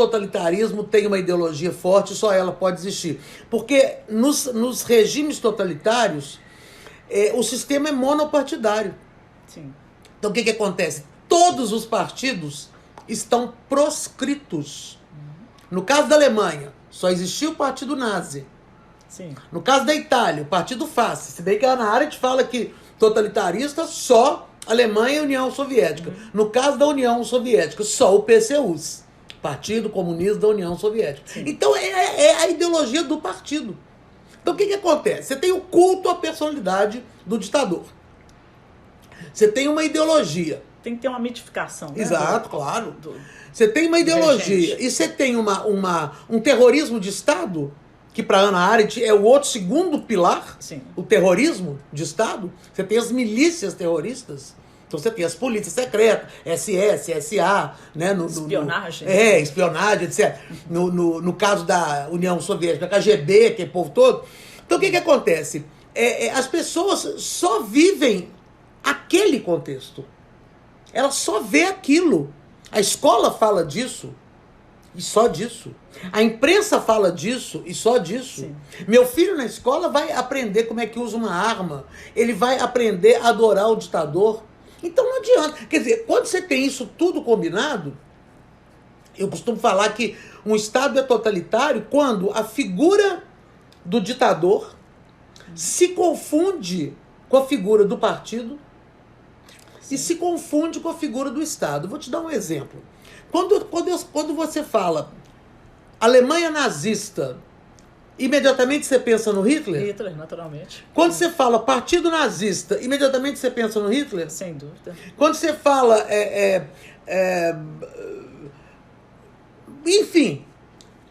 totalitarismo tem uma ideologia forte, só ela pode existir. Porque nos regimes totalitários, o sistema é monopartidário. Sim. Então o que acontece? Todos os partidos estão proscritos. No caso da Alemanha, só existia o partido nazi. Sim. No caso da Itália, o partido fascista. Se bem que a Hannah Arendt fala que totalitarista só Alemanha e União Soviética. No caso da União Soviética, só o PCUs, Partido Comunista da União Soviética. Sim. Então é a ideologia do partido. Então o que acontece? Você tem o culto à personalidade do ditador. Você tem uma ideologia. Tem que ter uma mitificação. Né? Exato, claro. Você tem uma ideologia e você tem um terrorismo de Estado, que para Hannah Arendt é o outro segundo pilar, Sim. o terrorismo de Estado. Você tem as milícias terroristas. Então você tem as polícias secretas, SS, SA, né? Espionagem. Espionagem, etc. No caso da União Soviética, KGB, que é o povo todo. Então o que acontece? As pessoas só vivem aquele contexto. Ela só vê aquilo. A escola fala disso e só disso. A imprensa fala disso e só disso. Sim. Meu filho na escola vai aprender como é que usa uma arma. Ele vai aprender a adorar o ditador. Então não adianta. Quer dizer, quando você tem isso tudo combinado, eu costumo falar que um Estado é totalitário quando a figura do ditador se confunde com a figura do partido e se confunde com a figura do Estado. Vou te dar um exemplo. Quando você fala Alemanha nazista, imediatamente você pensa no Hitler? Hitler, naturalmente. Quando você fala Partido Nazista, imediatamente você pensa no Hitler? Sem dúvida. Quando você fala... enfim...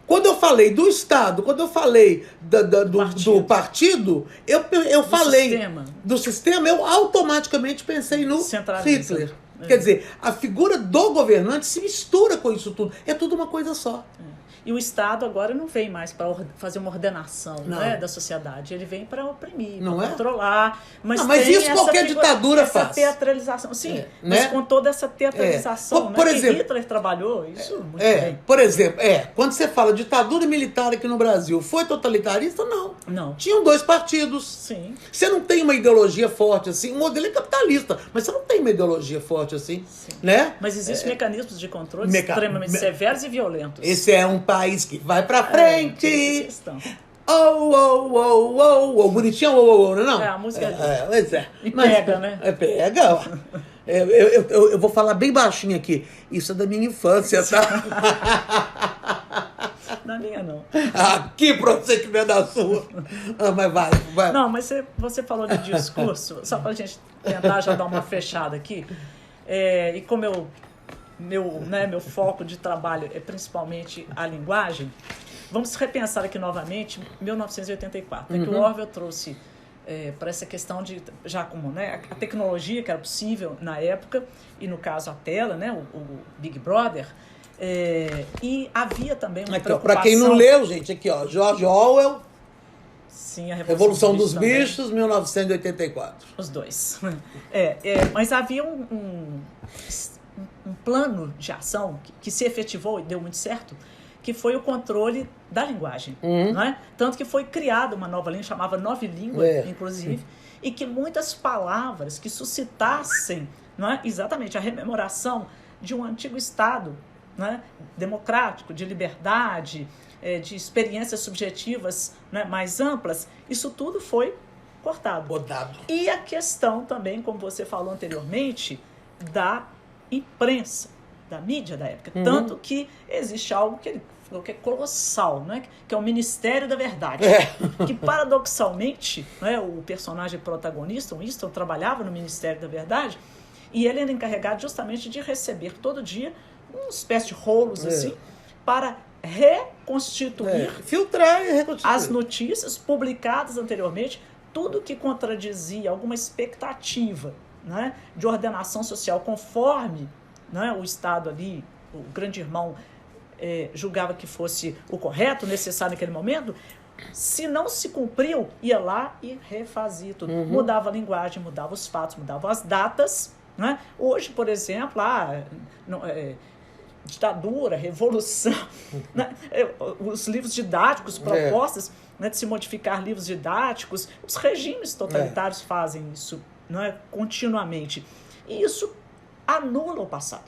Quando eu falei do Estado, quando eu falei do partido, eu falei sistema. Do sistema, eu automaticamente pensei no Hitler. Quer dizer, a figura do governante se mistura com isso tudo. É tudo uma coisa só. E o Estado agora não vem mais para fazer uma ordenação, né, da sociedade. Ele vem para oprimir, para controlar. Mas isso qualquer ditadura faz. Essa teatralização. Sim, né? mas com toda essa teatralização. Por né, exemplo, que Hitler trabalhou isso muito bem. Por exemplo, quando você fala ditadura militar aqui no Brasil, foi totalitarista? Não. Não. Tinham dois partidos. Sim. Você não tem uma ideologia forte assim. O modelo é capitalista, mas você não tem uma ideologia forte assim. Sim. Né? Mas existem mecanismos de controle extremamente severos e violentos. Esse é um país que vai pra frente. Oh, bonitinho, não? A música pois é. E pega, né? Pega. Eu vou falar bem baixinho aqui. Isso é da minha infância, tá? Da minha, não. Aqui pra você que não é da sua. Mas vai. Não, mas você falou de discurso, só pra gente tentar já dar uma fechada aqui. E como meu foco de trabalho é principalmente a linguagem, vamos repensar aqui novamente 1984, que o Orwell trouxe para essa questão de, já como a tecnologia que era possível na época, e no caso a tela, o Big Brother, e havia também uma preocupação... Para quem não leu, gente, aqui, ó, George Orwell, sim, a Revolução dos Bichos, 1984. Os dois. Mas havia um plano de ação que se efetivou e deu muito certo, que foi o controle da linguagem. Não é? Tanto que foi criada uma nova língua, chamava Nova Língua, inclusive, e que muitas palavras que suscitassem exatamente a rememoração de um antigo Estado democrático, de liberdade, de experiências subjetivas mais amplas, isso tudo foi cortado. E a questão também, como você falou anteriormente, da imprensa, da mídia da época. Tanto que existe algo que é colossal, que é o Ministério da Verdade. Que, paradoxalmente, o personagem protagonista, o Winston, trabalhava no Ministério da Verdade, e ele era encarregado justamente de receber todo dia uma espécie de rolos assim, para reconstituir, filtrar e reconstituir as notícias publicadas anteriormente, tudo que contradizia alguma expectativa de ordenação social conforme o Estado ali, o grande irmão, julgava que fosse o correto, necessário naquele momento. Se não se cumpriu, ia lá e refazia tudo. Mudava a linguagem, mudava os fatos, mudava as datas. Hoje, por exemplo, ditadura, revolução, né? Os livros didáticos, propostas né, de se modificar livros didáticos, os regimes totalitários fazem isso, né, continuamente. E isso anula o passado.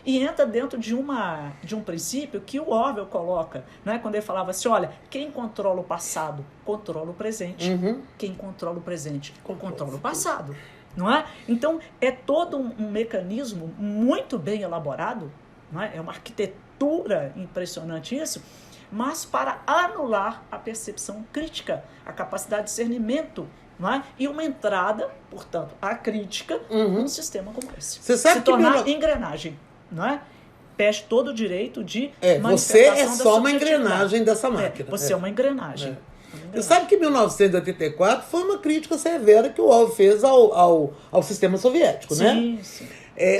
E entra dentro de um princípio que o Orwell coloca, né, quando ele falava assim, olha, quem controla o passado, controla o presente. Quem controla o presente, controla o passado. Não é? Então, é todo um mecanismo muito bem elaborado, não é? É uma arquitetura impressionante isso, mas para anular a percepção crítica, a capacidade de discernimento, não é? E uma entrada, portanto, à crítica num sistema como esse. Você sabe se tornar engrenagem, não é? Perde todo o direito de você é só uma engrenagem dessa máquina. Você é uma engrenagem. Você sabe que 1984 foi uma crítica severa que o Orwell fez ao sistema soviético, né? Sim.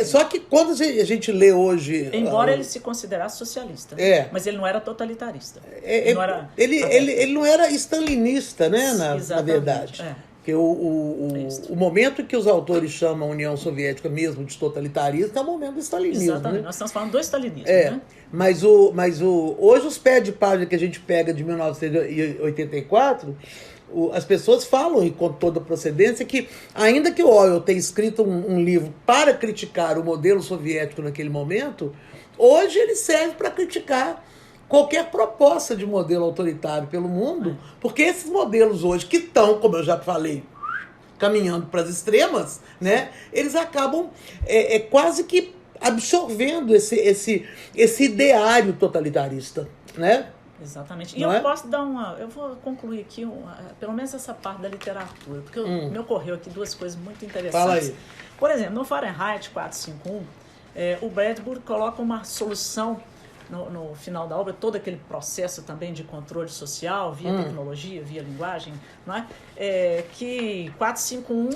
Só que quando a gente lê hoje... Embora ele se considerasse socialista, mas ele não era totalitarista. Ele não era stalinista, né, na verdade. Porque o momento que os autores chamam a União Soviética mesmo de totalitarista é o momento do stalinismo. Exatamente, né? Nós estamos falando do stalinismo, né? Mas hoje os pés de página que a gente pega de 1984, as pessoas falam, e com toda procedência, que ainda que o Orwell tenha escrito um livro para criticar o modelo soviético naquele momento, hoje ele serve para criticar qualquer proposta de modelo autoritário pelo mundo, porque esses modelos hoje que estão, como eu já falei, caminhando para as extremas, né, eles acabam quase que absorvendo esse ideário totalitarista, né? Exatamente. E eu posso dar eu vou concluir aqui, pelo menos essa parte da literatura, porque me ocorreu aqui duas coisas muito interessantes. Fala aí. Por exemplo, no Fahrenheit 451, o Bradbury coloca uma solução no final da obra, todo aquele processo também de controle social, via tecnologia, via linguagem, não é? Que 451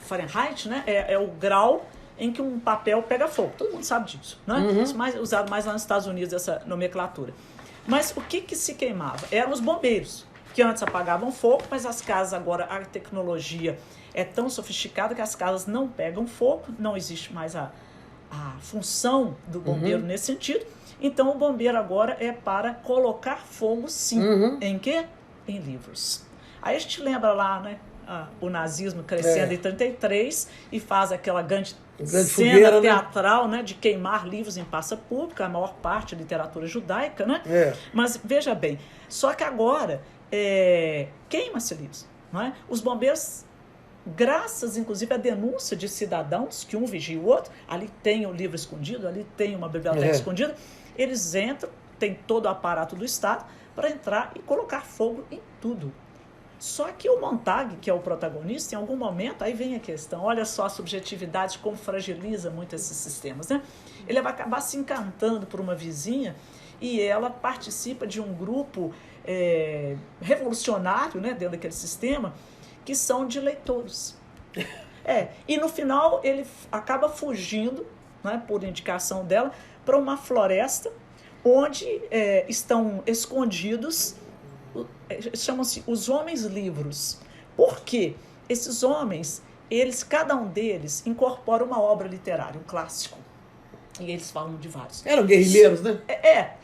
Fahrenheit, né? É o grau em que um papel pega fogo. Todo mundo sabe disso, né? Isso usado mais lá nos Estados Unidos, essa nomenclatura. Mas o que se queimava? Eram os bombeiros, que antes apagavam fogo, mas as casas agora, a tecnologia é tão sofisticada que as casas não pegam fogo, não existe mais a função do bombeiro nesse sentido. Então, o bombeiro agora é para colocar fogo, sim. Em quê? Em livros. Aí a gente lembra lá, né? O nazismo crescendo em 1933 e faz aquela grande cena fogueira, teatral, né, de queimar livros em praça pública, a maior parte da literatura judaica, né? Mas veja bem, só que agora queima-se livros, não é? Os bombeiros, graças inclusive à denúncia de cidadãos, que um vigia o outro, ali tem o livro escondido, ali tem uma biblioteca escondida, eles entram, tem todo o aparato do Estado para entrar e colocar fogo em tudo. Só que o Montag, que é o protagonista, em algum momento, aí vem a questão, olha só a subjetividade, como fragiliza muito esses sistemas, né? Ele vai acabar se encantando por uma vizinha e ela participa de um grupo revolucionário, né, dentro daquele sistema, que são de leitores. E no final ele acaba fugindo, né, por indicação dela, para uma floresta onde estão escondidos, chamam-se os homens livros. Por quê? Esses homens, cada um deles incorpora uma obra literária, um clássico. E eles falam de vários. Eram guerrilheiros, né?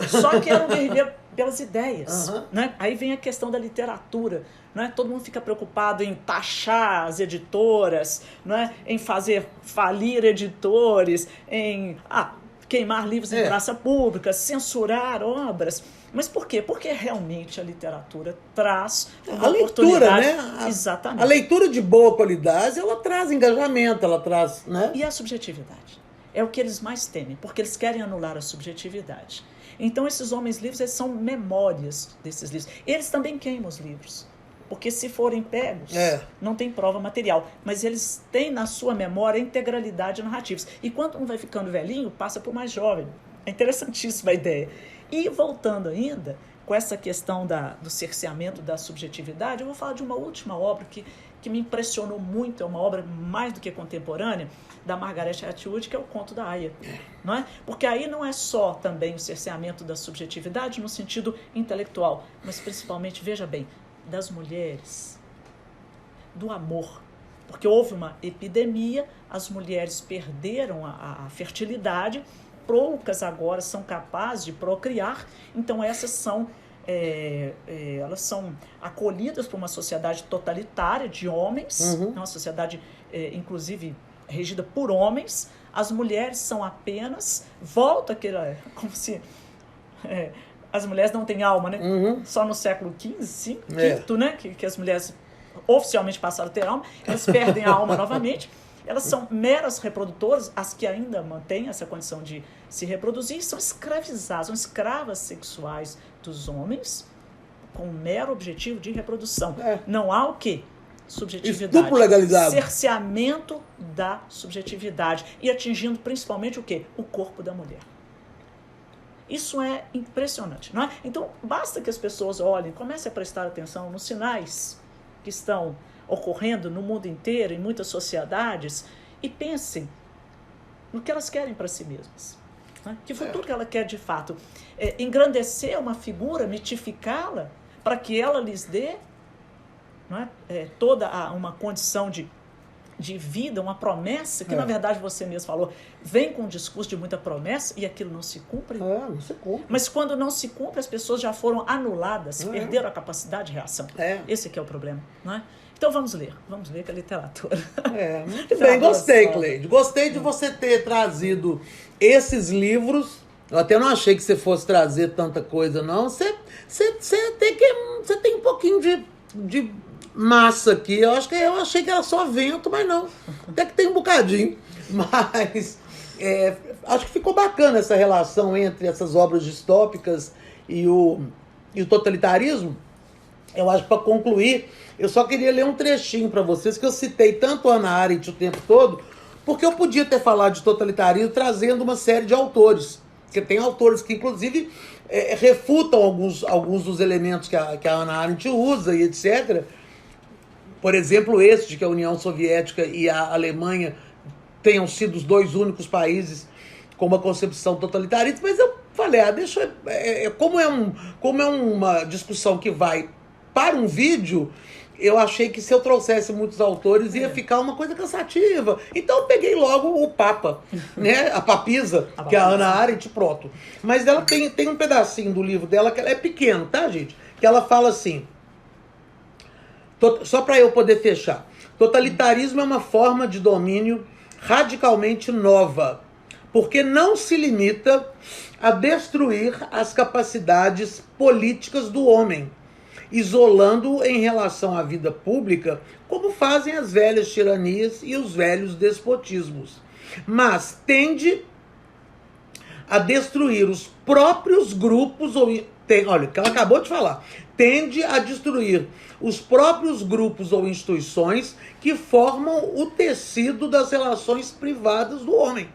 Só que eram guerrilheiros pelas ideias. Né? Aí vem a questão da literatura. Né? Todo mundo fica preocupado em taxar as editoras, né? Em fazer falir editores, em queimar livros em praça pública, censurar obras. Mas por quê? Porque realmente a literatura traz uma oportunidade. Né? Exatamente. A leitura de boa qualidade, ela traz engajamento, ela traz... Né? E a subjetividade? É o que eles mais temem, porque eles querem anular a subjetividade. Então, esses homens livres, eles são memórias desses livros. Eles também queimam os livros, porque se forem pegos, não tem prova material. Mas eles têm na sua memória a integralidade narrativa. E quando um vai ficando velhinho, passa por mais jovem. É interessantíssima a ideia. E voltando ainda, com essa questão do cerceamento da subjetividade, eu vou falar de uma última obra que me impressionou muito, é uma obra mais do que contemporânea, da Margaret Atwood, que é o Conto da Aia. Não é? Porque aí não é só também o cerceamento da subjetividade no sentido intelectual, mas principalmente, veja bem, das mulheres, do amor. Porque houve uma epidemia, as mulheres perderam a fertilidade, poucas agora são capazes de procriar, então essas são elas são acolhidas por uma sociedade totalitária de homens, uma sociedade inclusive regida por homens. As mulheres são apenas, volta aquela, como se as mulheres não têm alma, né? Só no século XV, né? Que as mulheres oficialmente passaram a ter alma, elas perdem a alma novamente. Elas são meras reprodutoras, as que ainda mantêm essa condição de se reproduzir, são escravizadas, são escravas sexuais dos homens com o mero objetivo de reprodução. Não há o quê? Subjetividade. Estupro legalizado. Cerceamento da subjetividade e atingindo principalmente o quê? O corpo da mulher. Isso é impressionante, não é? Então, basta que as pessoas olhem, comecem a prestar atenção nos sinais que estão ocorrendo no mundo inteiro, em muitas sociedades, e pensem no que elas querem para si mesmas. Né? Que futuro que ela quer de fato? Engrandecer uma figura, mitificá-la, para que ela lhes dê, não é? Toda uma condição de vida, uma promessa, que na verdade você mesmo falou, vem com um discurso de muita promessa e aquilo não se cumpre. Não se cumpre. Mas quando não se cumpre, as pessoas já foram anuladas, perderam a capacidade de reação. Esse que é o problema, não é? Então vamos ler que é literatura. Muito bem, gostei, Cleide. Gostei de você ter trazido esses livros. Eu até não achei que você fosse trazer tanta coisa, não. Você tem um pouquinho de massa aqui. Eu achei que era só vento, mas não. Até que tem um bocadinho. Mas acho que ficou bacana essa relação entre essas obras distópicas e o totalitarismo. Eu acho que para concluir, eu só queria ler um trechinho para vocês, que eu citei tanto a Hannah Arendt o tempo todo, porque eu podia ter falado de totalitarismo trazendo uma série de autores. Porque tem autores que, inclusive, refutam alguns dos elementos que a Hannah Arendt usa e etc. Por exemplo, esse de que a União Soviética e a Alemanha tenham sido os dois únicos países com uma concepção totalitarista. Mas eu falei, como é uma discussão que vai para um vídeo, eu achei que se eu trouxesse muitos autores ia ficar uma coisa cansativa. Então eu peguei logo o Papa, né? A papisa, que é a Hannah Arendt, pronto. Mas ela tem um pedacinho do livro dela que ela é pequeno, tá, gente? Que ela fala assim, só para eu poder fechar. Totalitarismo é uma forma de domínio radicalmente nova, porque não se limita a destruir as capacidades políticas do homem, isolando-o em relação à vida pública, como fazem as velhas tiranias e os velhos despotismos. Mas tende a destruir os próprios grupos, olha, o que ela acabou de falar, tende a destruir os próprios grupos ou instituições que formam o tecido das relações privadas do homem,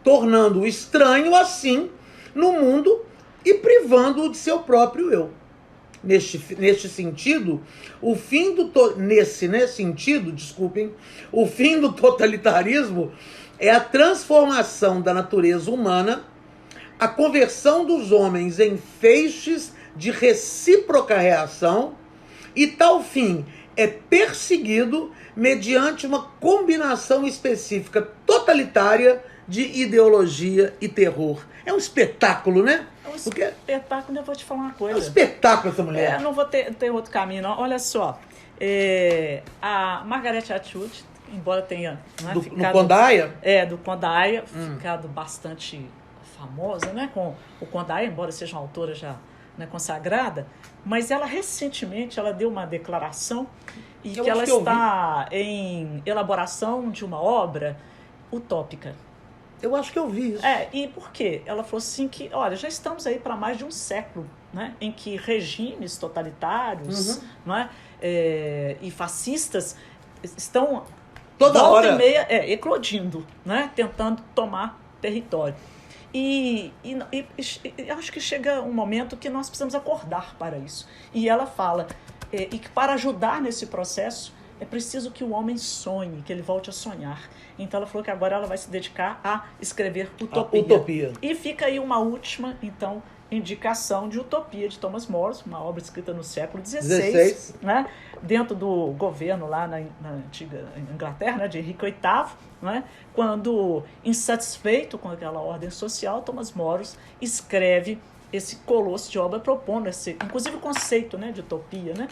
tornando-o estranho assim no mundo e privando-o de seu próprio eu. Neste sentido, o fim do totalitarismo é a transformação da natureza humana, a conversão dos homens em feixes de recíproca reação, e tal fim é perseguido mediante uma combinação específica totalitária de ideologia e terror. É um espetáculo, né? É um espetáculo, eu vou te falar uma coisa. É um espetáculo essa mulher. Não vou ter outro caminho, não. Olha só, a Margaret Atwood, embora tenha ficado... No Kondaia? Do Kondaia, ficado bastante famosa, né? Com o Kondaia, embora seja uma autora já consagrada, mas ela recentemente deu uma declaração e que ela está em elaboração de uma obra utópica. Eu acho que eu vi isso. E por quê? Ela falou assim que, olha, já estamos aí para mais de um século, né, em que regimes totalitários, e fascistas estão toda hora e meia eclodindo, né, tentando tomar território. E acho que chega um momento que nós precisamos acordar para isso. E ela fala e que para ajudar nesse processo é preciso que o homem sonhe, que ele volte a sonhar. Então ela falou que agora ela vai se dedicar a escrever utopia. Utopia. E fica aí uma última, então, indicação de Utopia, de Thomas More, uma obra escrita no século XVI, né? Dentro do governo lá na antiga Inglaterra, né? De Henrique VIII, né? Quando, insatisfeito com aquela ordem social, Thomas More escreve esse colosso de obra propondo inclusive o conceito, né, de utopia, né?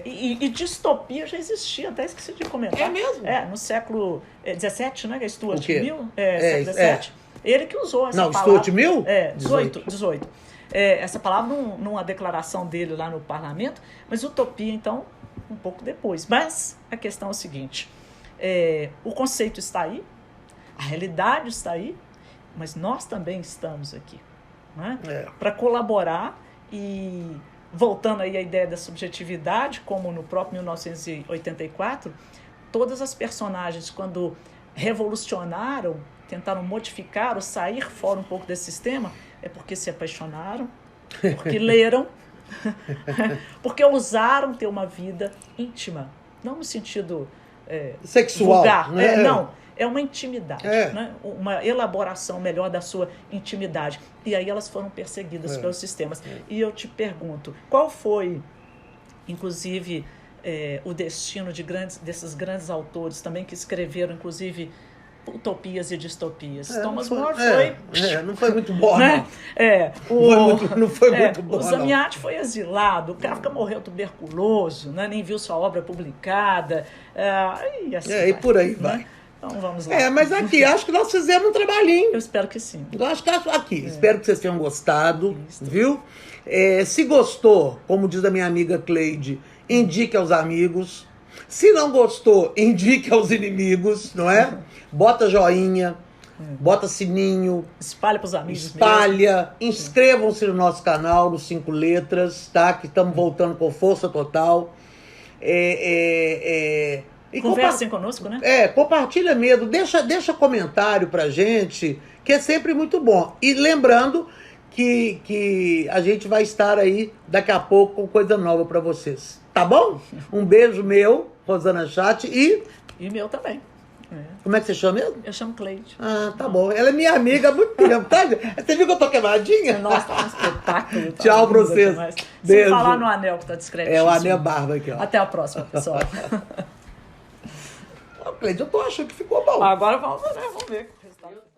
E distopia já existia, até esqueci de comentar. É mesmo? No século XVII, né, que é Stuart Mill, século XVII. Ele que usou essa palavra. Não, Stuart Mill? 18. Essa palavra numa declaração dele lá no parlamento, mas utopia, então, um pouco depois. Mas a questão é o seguinte, o conceito está aí, a realidade está aí, mas nós também estamos aqui, né? Para colaborar e, voltando aí à ideia da subjetividade, como no próprio 1984, todas as personagens, quando revolucionaram, tentaram modificar ou sair fora um pouco desse sistema, é porque se apaixonaram, porque leram, porque ousaram ter uma vida íntima, não no sentido sexual, vulgar, né? Não, é uma intimidade, né? Uma elaboração melhor da sua intimidade. E aí elas foram perseguidas pelos sistemas. E eu te pergunto, qual foi, inclusive, o destino desses grandes autores também que escreveram, inclusive, utopias e distopias? Thomas More foi... não foi muito bom, né? Não foi muito bom, o Zamiatti foi exilado, o Kafka morreu tuberculoso, né? Nem viu sua obra publicada. E assim e por aí vai. Né? Então vamos lá. Mas aqui, acho que nós fizemos um trabalhinho. Eu espero que sim. Eu acho que espero que vocês tenham gostado, viu? Se gostou, como diz a minha amiga Cleide, indique aos amigos. Se não gostou, indique aos inimigos, não é? Bota joinha, bota sininho. Espalha para os amigos. Espalha. Inscrevam-se no nosso canal, nos 5 letras, tá? Que estamos voltando com força total. E conversem conosco, né? Compartilha mesmo. Deixa comentário pra gente, que é sempre muito bom. E lembrando que a gente vai estar aí daqui a pouco com coisa nova pra vocês. Tá bom? Um beijo meu, Rosana Chat, e meu também. Como é que você chama mesmo? Eu chamo Cleide. Tá bom. Ela é minha amiga há muito tempo, tá? Você viu que eu tô quemadinha? Nossa, tá um espetáculo. Tchau pra vocês. Sem falar no anel que tá discretíssimo. O anel barba aqui, ó. Até a próxima, pessoal. Cleide, eu tô achando que ficou bom. Agora vamos ver o resultado.